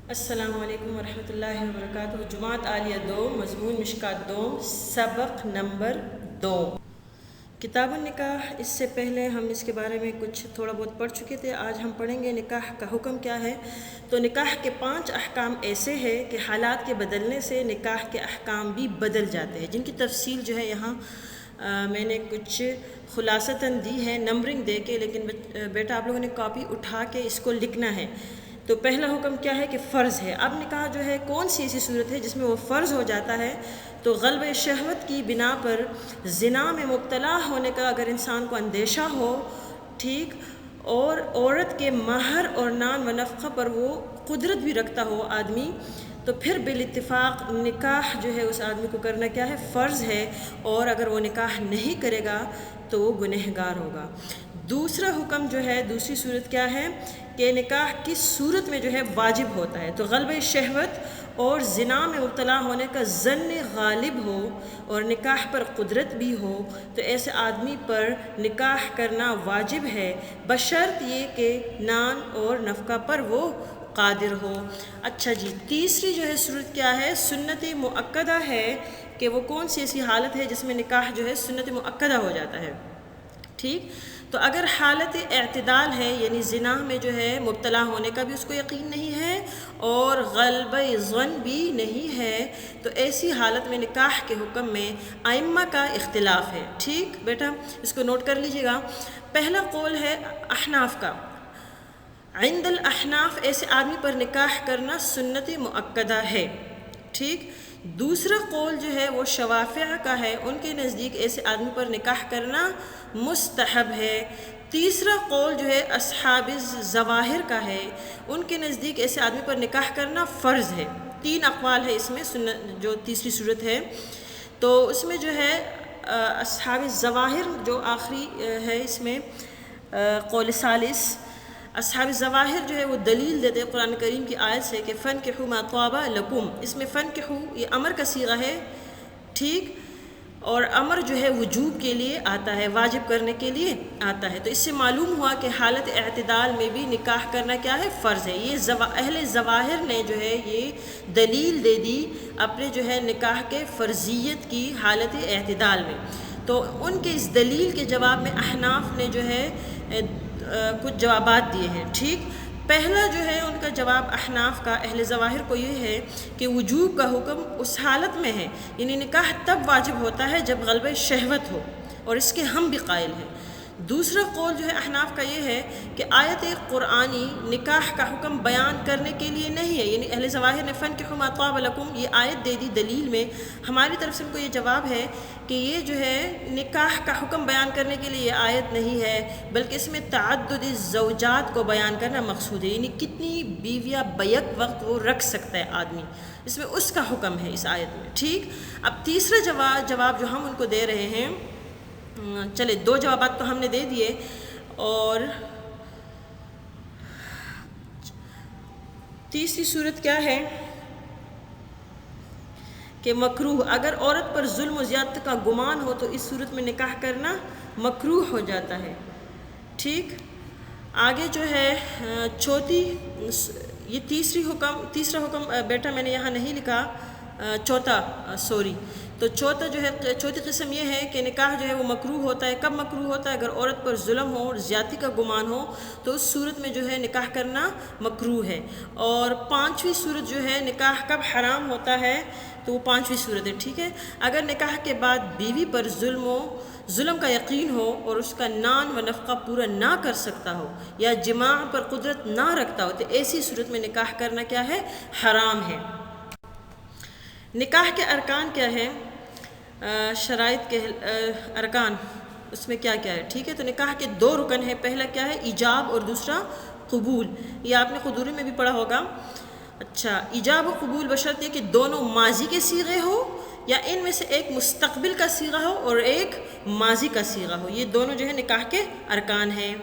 السلام علیکم ورحمۃ اللہ وبرکاتہ۔ جماعت عالیہ دوم، مضمون مشکات دوم، سبق نمبر 2، کتاب النکاح۔ اس سے پہلے ہم اس کے بارے میں کچھ تھوڑا بہت پڑھ چکے تھے، آج ہم پڑھیں گے نکاح کا حکم کیا ہے۔ تو نکاح کے 5 احکام ایسے ہیں کہ حالات کے بدلنے سے نکاح کے احکام بھی بدل جاتے ہیں، جن کی تفصیل جو ہے یہاں میں نے کچھ خلاصتاً دی ہے نمبرنگ دے کے، لیکن بیٹا آپ لوگوں نے کاپی اٹھا کے اس کو لکھنا ہے۔ تو پہلا حکم کیا ہے کہ فرض ہے۔ اب نکاح جو ہے کون سی ایسی صورت ہے جس میں وہ فرض ہو جاتا ہے؟ تو غلبہ شہوت کی بنا پر زنا میں مبتلا ہونے کا اگر انسان کو اندیشہ ہو، ٹھیک، اور عورت کے مہر اور نان و نفقہ پر وہ قدرت بھی رکھتا ہو آدمی، تو پھر بالاتفاق نکاح جو ہے اس آدمی کو کرنا کیا ہے؟ فرض ہے، اور اگر وہ نکاح نہیں کرے گا تو وہ گنہگار ہوگا۔ دوسرا حکم جو ہے، دوسری صورت کیا ہے کہ نکاح کس صورت میں جو ہے واجب ہوتا ہے؟ تو غلبہ شہوت اور زنا میں مبتلا ہونے کا ظن غالب ہو اور نکاح پر قدرت بھی ہو تو ایسے آدمی پر نکاح کرنا واجب ہے، بشرط یہ کہ نان اور نفقہ پر وہ قادر ہو۔ اچھا جی، تیسری جو ہے صورت کیا ہے؟ سنت مؤکدہ ہے کہ وہ کون سی ایسی حالت ہے جس میں نکاح جو ہے سنت مؤکدہ ہو جاتا ہے، ٹھیک۔ تو اگر حالت اعتدال ہے، یعنی زنا میں جو ہے مبتلا ہونے کا بھی اس کو یقین نہیں ہے اور غلبہ ظن بھی نہیں ہے، تو ایسی حالت میں نکاح کے حکم میں ائمہ کا اختلاف ہے، ٹھیک بیٹا، اس کو نوٹ کر لیجئے گا۔ پہلا قول ہے احناف کا، عند الاحناف ایسے آدمی پر نکاح کرنا سنت مؤکدہ ہے، ٹھیک۔ دوسرا قول جو ہے وہ شوافع کا ہے، ان کے نزدیک ایسے آدمی پر نکاح کرنا مستحب ہے۔ تیسرا قول جو ہے اصحاب الظواہر کا ہے، ان کے نزدیک ایسے آدمی پر نکاح کرنا فرض ہے۔ 3 اقوال ہے اس میں، جو تیسری صورت ہے، تو اس میں جو ہے اصحاب الظواہر جو آخری ہے اس میں قول ثالث، اصحاب الظواہر جو ہے وہ دلیل دیتے قرآن کریم کی آیت سے کہ فَانْكِحُوا مَا طَابَ لَكُمْ، اس میں فَانْكِحُوا یہ امر کا صیغہ ہے، ٹھیک، اور امر جو ہے وجوب کے لیے آتا ہے، واجب کرنے کے لیے آتا ہے۔ تو اس سے معلوم ہوا کہ حالت اعتدال میں بھی نکاح کرنا کیا ہے؟ فرض ہے۔ یہ اہل ظواہر نے جو ہے یہ دلیل دے دی اپنے جو ہے نکاح کے فرضیت کی حالت اعتدال میں۔ تو ان کے اس دلیل کے جواب میں احناف نے جو ہے کچھ جوابات دیے ہیں، ٹھیک۔ پہلا جو ہے ان کا جواب احناف کا، اہل ظواہر کو، یہ ہے کہ وجوب کا حکم اس حالت میں ہے، یعنی نکاح تب واجب ہوتا ہے جب غلبہ شہوت ہو، اور اس کے ہم بھی قائل ہیں۔ دوسرا قول جو ہے احناف کا یہ ہے کہ آیت قرآنی نکاح کا حکم بیان کرنے کے لیے نہیں ہے، یعنی اہل ظواہر نے فَانْكِحُوا مَا طَابَ لَكُمْ یہ آیت دے دی دلیل میں، ہماری طرف سے ان کو یہ جواب ہے کہ یہ جو ہے نکاح کا حکم بیان کرنے کے لیے یہ آیت نہیں ہے، بلکہ اس میں تعدد الزوجات کو بیان کرنا مقصود ہے، یعنی کتنی بیویاں بیک وقت وہ رکھ سکتا ہے آدمی، اس میں اس کا حکم ہے اس آیت میں، ٹھیک۔ اب تیسرا جواب جو ہم ان کو دے رہے ہیں، چلے 2 جوابات تو ہم نے دے دیے، اور تیسری صورت کیا ہے کہ مکروہ، اگر عورت پر ظلم و زیادتی کا گمان ہو تو اس صورت میں نکاح کرنا مکروہ ہو جاتا ہے، ٹھیک۔ آگے جو ہے یہ تیسرا حکم بیٹا میں نے یہاں نہیں لکھا، تو چوتھا جو ہے، چوتھی قسم یہ ہے کہ نکاح جو ہے وہ مکروہ ہوتا ہے۔ کب مکروہ ہوتا ہے؟ اگر عورت پر ظلم ہو اور زیادتی کا گمان ہو تو اس صورت میں جو ہے نکاح کرنا مکروہ ہے۔ اور 5ویں صورت جو ہے نکاح کب حرام ہوتا ہے، تو وہ 5ویں صورت ہے، ٹھیک ہے۔ اگر نکاح کے بعد بیوی پر ظلم کا یقین ہو اور اس کا نان و نفقہ پورا نہ کر سکتا ہو یا جماع پر قدرت نہ رکھتا ہو تو ایسی صورت میں نکاح کرنا کیا ہے؟ حرام ہے۔ نکاح کے ارکان کیا ہے؟ شرائط کے ارکان اس میں کیا کیا ہے، ٹھیک ہے۔ تو نکاح کے 2 رکن ہیں، پہلا کیا ہے؟ ایجاب، اور دوسرا قبول، یہ آپ نے قدوری میں بھی پڑھا ہوگا۔ اچھا، ایجاب و قبول بشرط یہ کہ دونوں ماضی کے صیغے ہو یا ان میں سے ایک مستقبل کا صیغہ ہو اور ایک ماضی کا صیغہ ہو، یہ دونوں جو ہے نکاح کے ارکان ہیں۔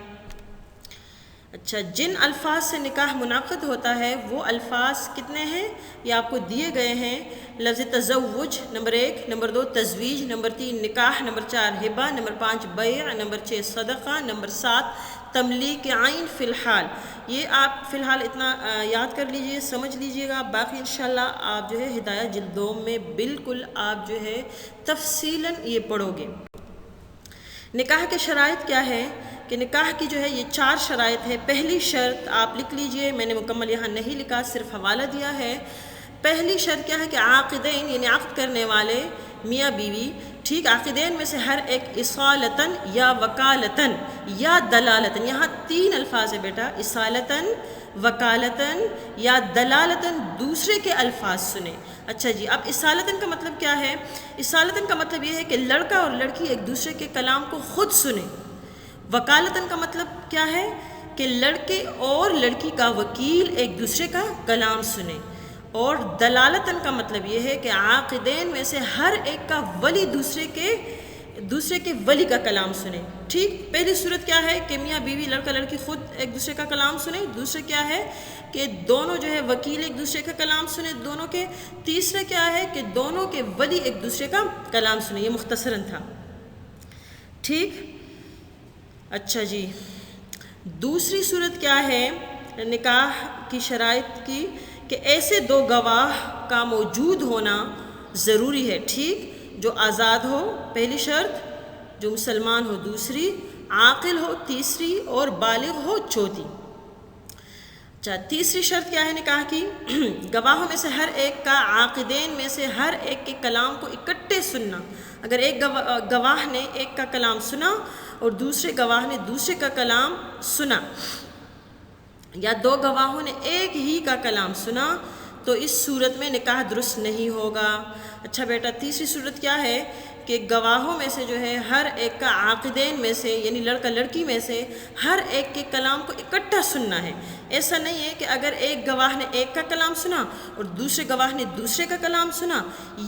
اچھا، جن الفاظ سے نکاح منعقد ہوتا ہے وہ الفاظ کتنے ہیں؟ یہ آپ کو دیے گئے ہیں۔ لفظ تزوج نمبر 1، نمبر 2 تزویج، نمبر 3 نکاح، نمبر 4 ہبہ، نمبر 5 بیع، نمبر 6 صدقہ، نمبر 7 تملیک عین فی الحال۔ یہ آپ فی الحال اتنا یاد کر لیجئے، سمجھ لیجئے گا، باقی انشاءاللہ آپ جو ہے ہدایہ جلد 2 میں بالکل آپ جو ہے تفصیلاً یہ پڑھو گے۔ نکاح کے شرائط کیا ہے کہ نکاح کی جو ہے یہ 4 شرائط ہے۔ پہلی شرط آپ لکھ لیجئے، میں نے مکمل یہاں نہیں لکھا، صرف حوالہ دیا ہے۔ پہلی شرط کیا ہے کہ عاقدین یعنی عقد کرنے والے میاں بیوی، ٹھیک، عاقدین میں سے ہر ایک اصالتاً یا وکالتاً یا دلالتاً، یہاں 3 الفاظ ہے بیٹا، اصالتاً، وکالتاً یا دلالتاً، دوسرے کے الفاظ سنیں۔ اچھا جی، اب اصالتاً کا مطلب کیا ہے؟ اصالتاً کا مطلب یہ ہے کہ لڑکا اور لڑکی ایک دوسرے کے کلام کو خود سنیں۔ وکالتاً کا مطلب کیا ہے کہ لڑکے اور لڑکی کا وکیل ایک دوسرے کا کلام سنے۔ اور دلالتاً کا مطلب یہ ہے کہ عاقدین میں سے ہر ایک کا ولی دوسرے کے ولی کا کلام سنے، ٹھیک۔ پہلی صورت کیا ہے کہ میاں بیوی لڑکا لڑکی خود ایک دوسرے کا کلام سنے۔ دوسرے کیا ہے کہ دونوں جو ہے وکیل ایک دوسرے کا کلام سنے دونوں کے۔ تیسرا کیا ہے کہ دونوں کے ولی ایک دوسرے کا کلام سنے۔ یہ مختصراً تھا، ٹھیک۔ اچھا جی، دوسری صورت کیا ہے نکاح کی شرائط کی کہ ایسے 2 گواہ کا موجود ہونا ضروری ہے، ٹھیک، جو آزاد ہو پہلی شرط، جو مسلمان ہو دوسری، عاقل ہو تیسری، اور بالغ ہو چوتھی۔ اچھا، تیسری شرط کیا ہے نکاح کی؟ گواہوں میں سے ہر ایک کا عاقدین میں سے ہر ایک کے کلام کو اکٹھے سننا۔ اگر ایک گواہ نے ایک کا کلام سنا اور دوسرے گواہ نے دوسرے کا کلام سنا، یا 2 گواہوں نے ایک ہی کا کلام سنا، تو اس صورت میں نکاح درست نہیں ہوگا۔ اچھا بیٹا، تیسری صورت کیا ہے کہ گواہوں میں سے جو ہے ہر ایک کا عاقدین میں سے یعنی لڑکا لڑکی میں سے ہر ایک کے کلام کو اکٹھا سننا ہے۔ ایسا نہیں ہے کہ اگر ایک گواہ نے ایک کا کلام سنا اور دوسرے گواہ نے دوسرے کا کلام سنا،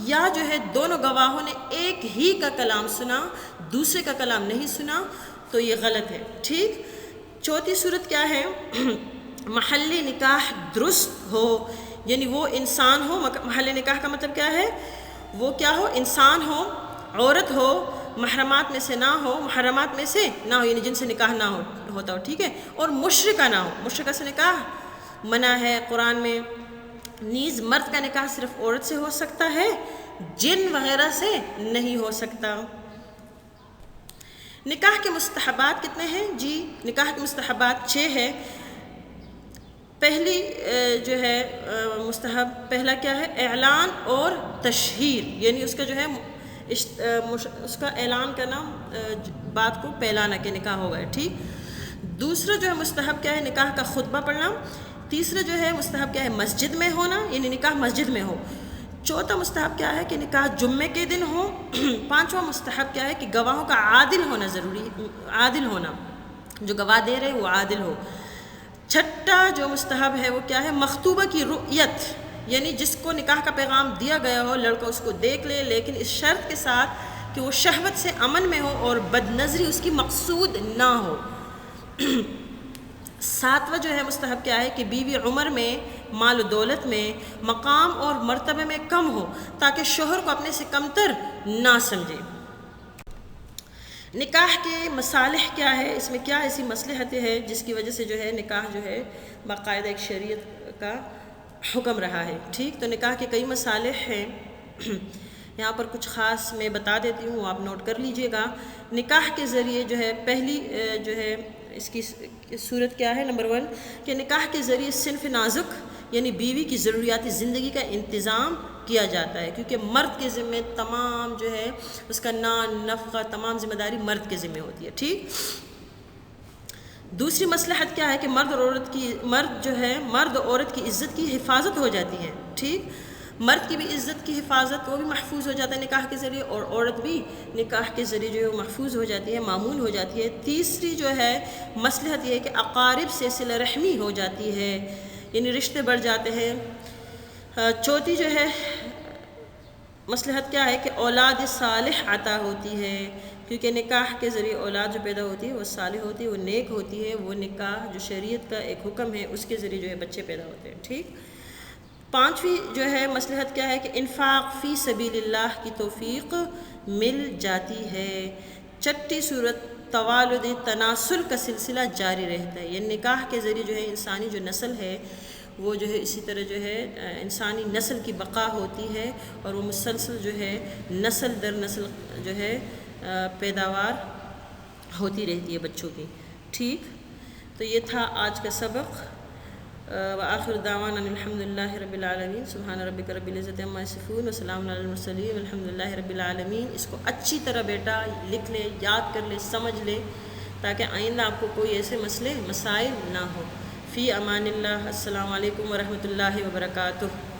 یا جو ہے دونوں گواہوں نے ایک ہی کا کلام سنا دوسرے کا کلام نہیں سنا، تو یہ غلط ہے، ٹھیک۔ چوتھی صورت کیا ہے؟ محل نکاح درست ہو، یعنی وہ انسان ہو۔ محل نکاح کا مطلب کیا ہے؟ وہ کیا ہو؟ انسان ہو، عورت ہو، محرمات میں سے نہ ہو، محرمات میں سے نہ ہو، یعنی جن سے نکاح نہ ہوتا ہو، ٹھیک ہے، اور مشرکہ نہ ہو۔ مشرکہ سے نکاح منع ہے قرآن میں۔ نیز مرد کا نکاح صرف عورت سے ہو سکتا ہے، جن وغیرہ سے نہیں ہو سکتا۔ نکاح کے مستحبات کتنے ہیں؟ جی، نکاح کے مستحبات 6 ہے۔ پہلی جو ہے مستحب، پہلا کیا ہے؟ اعلان اور تشہیر، یعنی اس کا جو ہے اس کا اعلان کرنا، بات کو پھیلانا کہ نکاح ہو گیا، ٹھیک۔ دوسرا جو ہے مستحب کیا ہے؟ نکاح کا خطبہ پڑھنا۔ تیسرا جو ہے مستحب کیا ہے؟ مسجد میں ہونا، یعنی نکاح مسجد میں ہو۔ چوتھا مستحب کیا ہے کہ نکاح جمعے کے دن ہو۔ پانچواں مستحب کیا ہے کہ گواہوں کا عادل ہونا ضروری ہے، عادل ہونا، جو گواہ دے رہے وہ عادل ہو۔ چھٹا جو مستحب ہے وہ کیا ہے؟ مخطوبہ کی رؤیت، یعنی جس کو نکاح کا پیغام دیا گیا ہو لڑکا اس کو دیکھ لے، لیکن اس شرط کے ساتھ کہ وہ شہوت سے امن میں ہو اور بد نظری اس کی مقصود نہ ہو۔ ساتواں جو ہے مستحب کیا ہے کہ بیوی عمر میں، مال و دولت میں، مقام اور مرتبے میں کم ہو، تاکہ شوہر کو اپنے سے کمتر نہ سمجھے۔ نکاح کے مصالح کیا ہے؟ اس میں کیا ایسی مصلحتیں ہیں جس کی وجہ سے جو ہے نکاح جو ہے باقاعدہ ایک شریعت کا حکم رہا ہے، ٹھیک۔ تو نکاح کے کئی مصالح ہیں، یہاں پر کچھ خاص میں بتا دیتی ہوں، آپ نوٹ کر لیجئے گا۔ نکاح کے ذریعے جو ہے پہلی جو ہے اس کی صورت کیا ہے؟ نمبر 1 کہ نکاح کے ذریعے صنف نازک یعنی بیوی کی ضروریات زندگی کا انتظام کیا جاتا ہے، کیونکہ مرد کے ذمے تمام جو ہے اس کا نفقہ، تمام ذمہ داری مرد کے ذمے ہوتی ہے، ٹھیک۔ دوسری مصلحت کیا ہے کہ مرد اور عورت کی عزت کی حفاظت ہو جاتی ہے، ٹھیک۔ مرد کی بھی عزت کی حفاظت وہ بھی محفوظ ہو جاتا ہے نکاح کے ذریعے، اور عورت بھی نکاح کے ذریعے جو ہے محفوظ ہو جاتی ہے، معمون ہو جاتی ہے۔ تیسری جو ہے مصلحت یہ ہے کہ اقارب سے صلہ رحمی ہو جاتی ہے، یعنی رشتے بڑھ جاتے ہیں۔ چوتھی جو ہے مصلحت کیا ہے کہ اولاد صالح عطا ہوتی ہے، کیونکہ نکاح کے ذریعے اولاد جو پیدا ہوتی ہے وہ صالح ہوتی ہے، وہ نیک ہوتی ہے، وہ نکاح جو شریعت کا ایک حکم ہے اس کے ذریعے جو ہے بچے پیدا ہوتے ہیں. ٹھیک. پانچویں جو ہے مصلحت کیا ہے کہ انفاق فی سبیل اللہ کی توفیق مل جاتی ہے. چھٹی صورت توالد تناسل کا سلسلہ جاری رہتا ہے. یہ نکاح کے ذریعے جو ہے انسانی جو نسل ہے وہ جو ہے اسی طرح جو ہے انسانی نسل کی بقا ہوتی ہے اور وہ مسلسل جو ہے نسل در نسل جو ہے پیداوار ہوتی رہتی ہے بچوں کی. ٹھیک. تو یہ تھا آج کا سبق. وآخر دعوانا الحمد للہ رب العالمین. سبحان ربک رب العزت عما یصفون وسلام علی المرسلین والحمد للہ رب العالمین. اس کو اچھی طرح بیٹا لکھ لے، یاد کر لے، سمجھ لے، تاکہ آئندہ آپ کو کوئی ایسے مسائل نہ ہو. فی امان اللہ. السلام علیکم ورحمۃ اللہ وبرکاتہ.